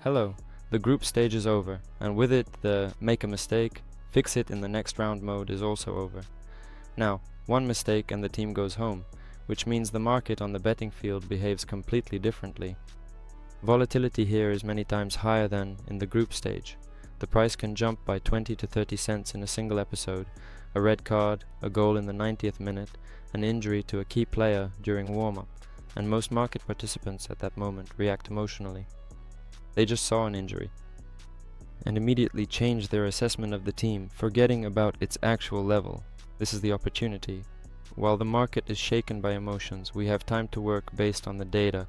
Hello, the group stage is over, and with it the make a mistake, fix it in the next round mode is also over. Now, one mistake and the team goes home, which means the market on the betting field behaves completely differently. Volatility here is many times higher than in the group stage. The price can jump by 20 to 30 cents in a single episode, a red card, a goal in the 90th minute, an injury to a key player during warm-up, and most market participants at that moment react emotionally. They just saw an injury and immediately change their assessment of the team, forgetting about its actual level. This is the opportunity. While the market is shaken by emotions, we have time to work based on the data.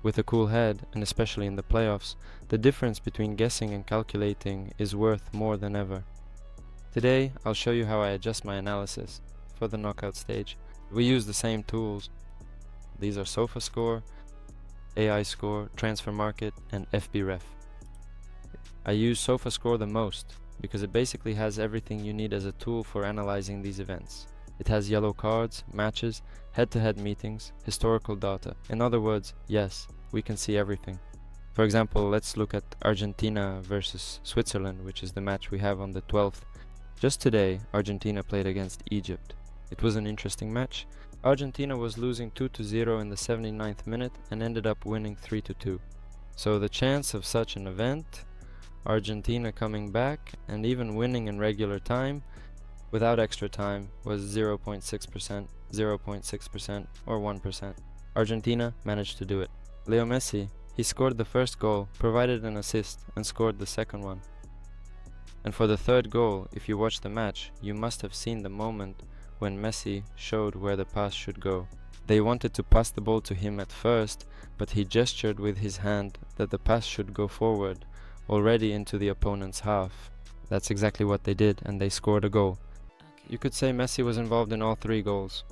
With a cool head, and especially in the playoffs, the difference between guessing and calculating is worth more than ever. Today, I'll show you how I adjust my analysis for the knockout stage. We use the same tools. These are SofaScore, AI Score, Transfer Market, and FBref. I use SofaScore the most because it basically has everything you need as a tool for analyzing these events. It has yellow cards, matches, head-to-head meetings, historical data. In other words, yes, we can see everything. For example, let's look at Argentina versus Switzerland, which is the match we have on the 12th. Just today, Argentina played against Egypt. It was an interesting match. Argentina was losing 2-0 in the 79th minute and ended up winning 3-2. So the chance of such an event, Argentina coming back and even winning in regular time without extra time, was 0.6%, 0.6%, or 1%. Argentina managed to do it. Leo Messi, he scored the first goal, provided an assist, and scored the second one. And for the third goal, if you watch the match, you must have seen the moment when Messi showed where the pass should go. They wanted to pass the ball to him at first, but he gestured with his hand that the pass should go forward, already into the opponent's half. That's exactly what they did, and they scored a goal. You could say Messi was involved in all 3 goals.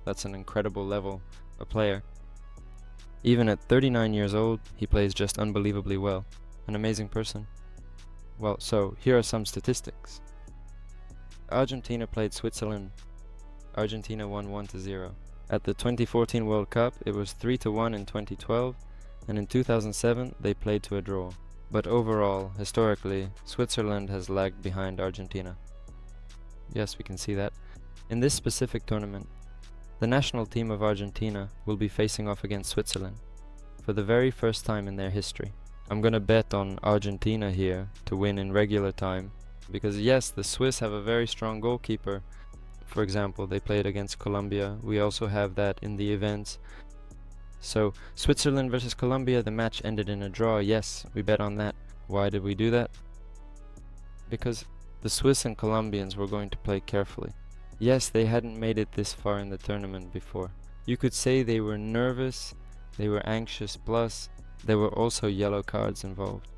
That's an incredible level, a player. Even at 39 years old, he plays just unbelievably well. An amazing person. Well, so here are some statistics. Argentina played Switzerland. Argentina won 1-0. At the 2014 World Cup, it was 3-1 in 2012, and in 2007 they played to a draw. But overall, historically, Switzerland has lagged behind Argentina. Yes, we can see that. In this specific tournament, the national team of Argentina will be facing off against Switzerland for the very first time in their history. I'm gonna bet on Argentina here to win in regular time, because yes, the Swiss have a very strong goalkeeper. For example, they played against Colombia. We also have that in the events. So Switzerland versus Colombia, the match ended in a draw. Yes, we bet on that. Why did we do that? Because the Swiss and Colombians were going to play carefully. Yes, they hadn't made it this far in the tournament before. You could say they were nervous, they were anxious, plus there were also yellow cards involved.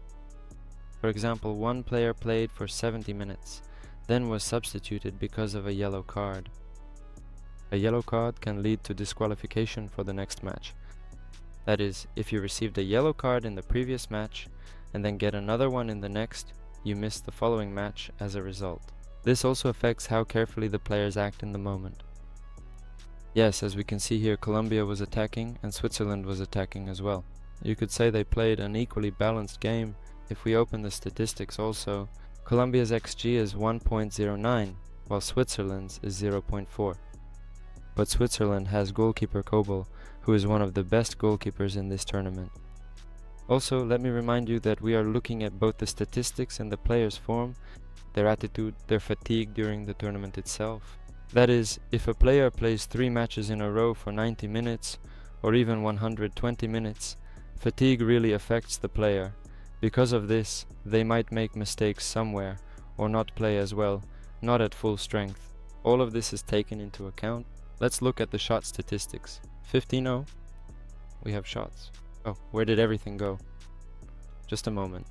For example, one player played for 70 minutes, then was substituted because of a yellow card. A yellow card can lead to disqualification for the next match. That is, if you received a yellow card in the previous match and then get another one in the next, you miss the following match as a result. This also affects how carefully the players act in the moment. Yes, as we can see here, Colombia was attacking and Switzerland was attacking as well. You could say they played an equally balanced game. If we open the statistics also, Colombia's XG is 1.09, while Switzerland's is 0.4. But Switzerland has goalkeeper Kobel, who is one of the best goalkeepers in this tournament. Also, let me remind you that we are looking at both the statistics and the players' form, their attitude, their fatigue during the tournament itself. That is, if a player plays 3 matches in a row for 90 minutes, or even 120 minutes, fatigue really affects the player. Because of this, they might make mistakes somewhere, or not play as well, not at full strength. All of this is taken into account. Let's look at the shot statistics. 15-0, we have shots. Oh, where did everything go? Just a moment.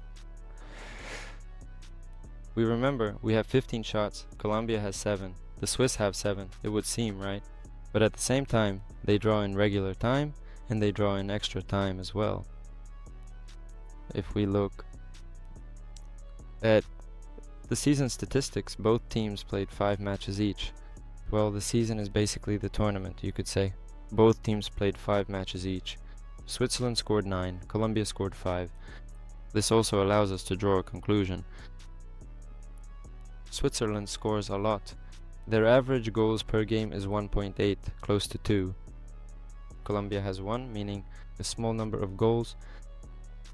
We remember we have 15 shots, Colombia has 7, the Swiss have 7, it would seem, right? But at the same time, they draw in regular time, and they draw in extra time as well. If we look at the season statistics, both teams played 5 matches each. Well, the season is basically the tournament, you could say. Both teams played 5 matches each. Switzerland scored 9, Colombia scored 5. This also allows us to draw a conclusion. Switzerland scores a lot. Their average goals per game is 1.8, close to 2. Colombia has 1, meaning a small number of goals.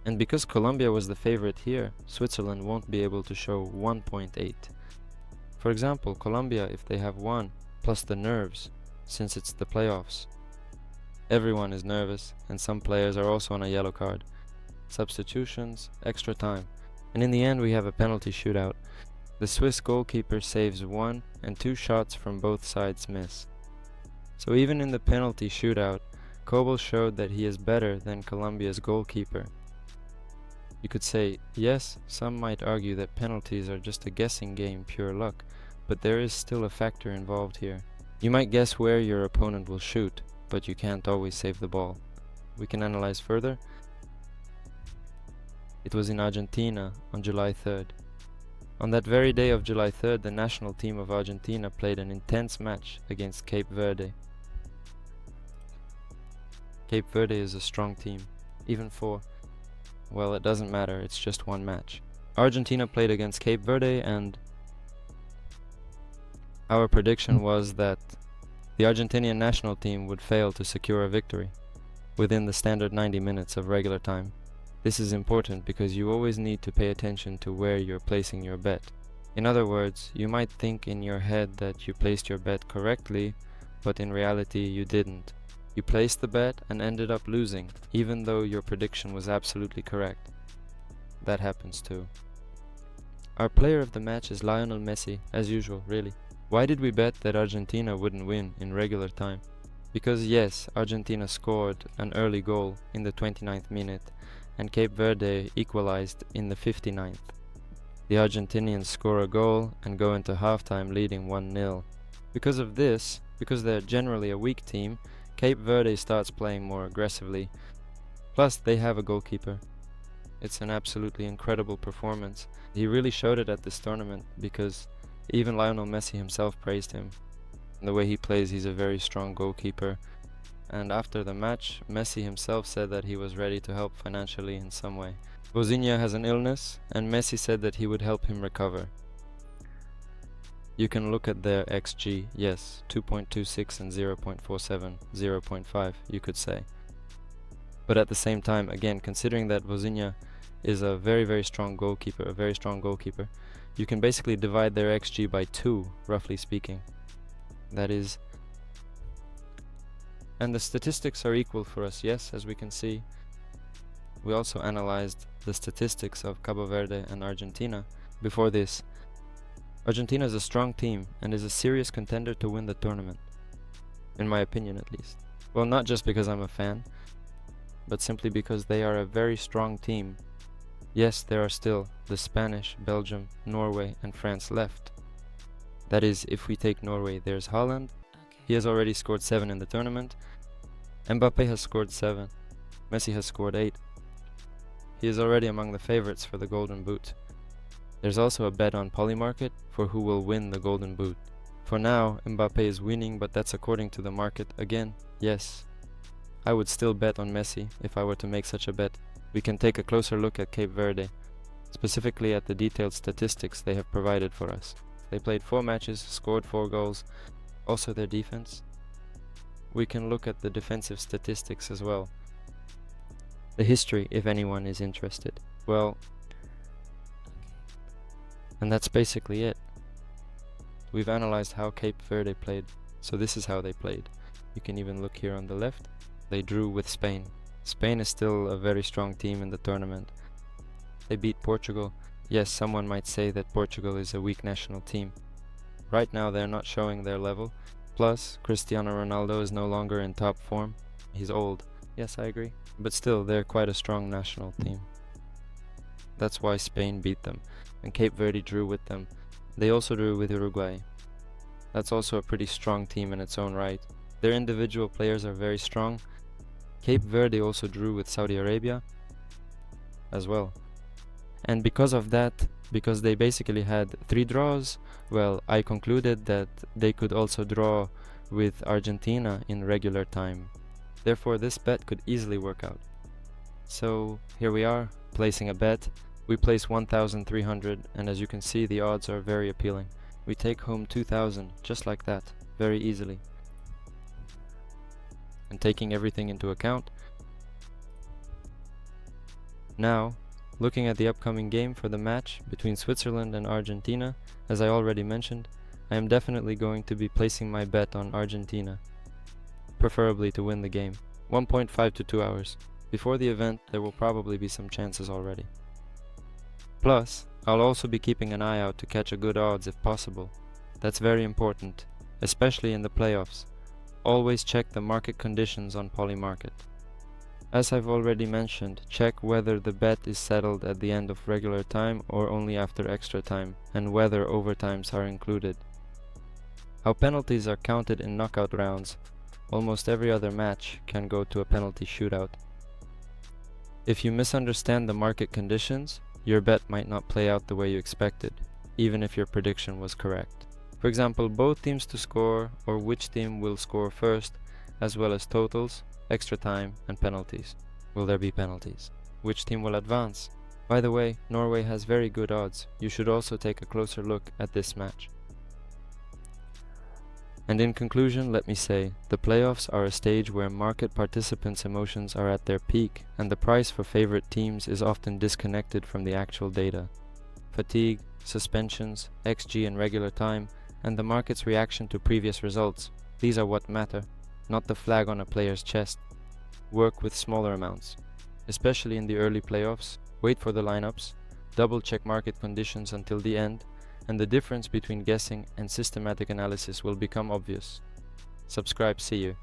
And because Colombia was the favorite here, Switzerland won't be able to show 1.8. For example, Colombia, if they have 1, plus the nerves, since it's the playoffs. Everyone is nervous, and some players are also on a yellow card. Substitutions, extra time. And in the end we have a penalty shootout. The Swiss goalkeeper saves 1 and 2 shots from both sides miss. So even in the penalty shootout, Kobel showed that he is better than Colombia's goalkeeper. You could say, yes, some might argue that penalties are just a guessing game, pure luck, but there is still a factor involved here. You might guess where your opponent will shoot, but you can't always save the ball. We can analyze further. It was in Argentina on July 3rd. On that very day of July 3rd, the national team of Argentina played an intense match against Cape Verde. Cape Verde is a strong team, even for, well, it doesn't matter, it's just one match. Argentina played against Cape Verde, and our prediction was that the Argentinian national team would fail to secure a victory within the standard 90 minutes of regular time. This is important because you always need to pay attention to where you're placing your bet. In other words, you might think in your head that you placed your bet correctly, but in reality you didn't. You placed the bet and ended up losing, even though your prediction was absolutely correct. That happens too. Our player of the match is Lionel Messi, as usual, really. Why did we bet that Argentina wouldn't win in regular time? Because yes, Argentina scored an early goal in the 29th minute, and Cape Verde equalized in the 59th. The Argentinians score a goal and go into halftime leading 1-0. Because of this, because they're generally a weak team, Cape Verde starts playing more aggressively. Plus, they have a goalkeeper. It's an absolutely incredible performance. He really showed it at this tournament because even Lionel Messi himself praised him. The way he plays, he's a very strong goalkeeper. And after the match, Messi himself said that he was ready to help financially in some way. Vozinha has an illness, and Messi said that he would help him recover. You can look at their XG, yes, 2.26 and 0.47, 0.5, you could say. But at the same time, again, considering that Vozinha is a very strong goalkeeper, you can basically divide their XG by 2, roughly speaking. That is... And the statistics are equal for us, yes, as we can see. We also analyzed the statistics of Cabo Verde and Argentina. Before this, Argentina is a strong team and is a serious contender to win the tournament. In my opinion, at least. Well, not just because I'm a fan, but simply because they are a very strong team. Yes, there are still the Spanish, Belgium, Norway and France left. That is, if we take Norway, there's Haaland. He has already scored 7 in the tournament. Mbappe has scored 7. Messi has scored 8. He is already among the favorites for the Golden Boot. There's also a bet on Polymarket for who will win the Golden Boot. For now, Mbappe is winning, but that's according to the market. Again, yes, I would still bet on Messi if I were to make such a bet. We can take a closer look at Cape Verde, specifically at the detailed statistics they have provided for us. They played 4 matches, scored 4 goals, also their defense. We can look at the defensive statistics as well. The history, if anyone is interested. Well, and that's basically it. We've analyzed how Cape Verde played, so this is how they played. You can even look here on the left. They drew with Spain. Spain is still a very strong team in the tournament. They beat Portugal. Yes, someone might say that Portugal is a weak national team. Right now they're not showing their level. Plus, Cristiano Ronaldo is no longer in top form. He's old. Yes, I agree. But still, they're quite a strong national team. That's why Spain beat them. And Cape Verde drew with them. They also drew with Uruguay. That's also a pretty strong team in its own right. Their individual players are very strong. Cape Verde also drew with Saudi Arabia as well. And because of that, because they basically had 3 draws, well, I concluded that they could also draw with Argentina in regular time. Therefore, this bet could easily work out. So, here we are, placing a bet. We place 1,300, and as you can see, the odds are very appealing. We take home 2,000, just like that, very easily. And taking everything into account, now, looking at the upcoming game for the match between Switzerland and Argentina, as I already mentioned, I am definitely going to be placing my bet on Argentina, preferably to win the game. 1.5 to 2 hours. Before the event, there will probably be some chances already. Plus, I'll also be keeping an eye out to catch a good odds if possible. That's very important, especially in the playoffs. Always check the market conditions on Polymarket. As I've already mentioned, check whether the bet is settled at the end of regular time or only after extra time, and whether overtimes are included. How penalties are counted in knockout rounds. Almost every other match can go to a penalty shootout. If you misunderstand the market conditions, your bet might not play out the way you expected, even if your prediction was correct. For example, both teams to score, or which team will score first, as well as totals, extra time, and penalties. Will there be penalties? Which team will advance? By the way, Norway has very good odds. You should also take a closer look at this match. And in conclusion, let me say, the playoffs are a stage where market participants' emotions are at their peak, and the price for favorite teams is often disconnected from the actual data. Fatigue, suspensions, XG in regular time, and the market's reaction to previous results, these are what matter, not the flag on a player's chest. Work with smaller amounts. Especially in the early playoffs, wait for the lineups, double check market conditions until the end, and the difference between guessing and systematic analysis will become obvious. Subscribe, see you.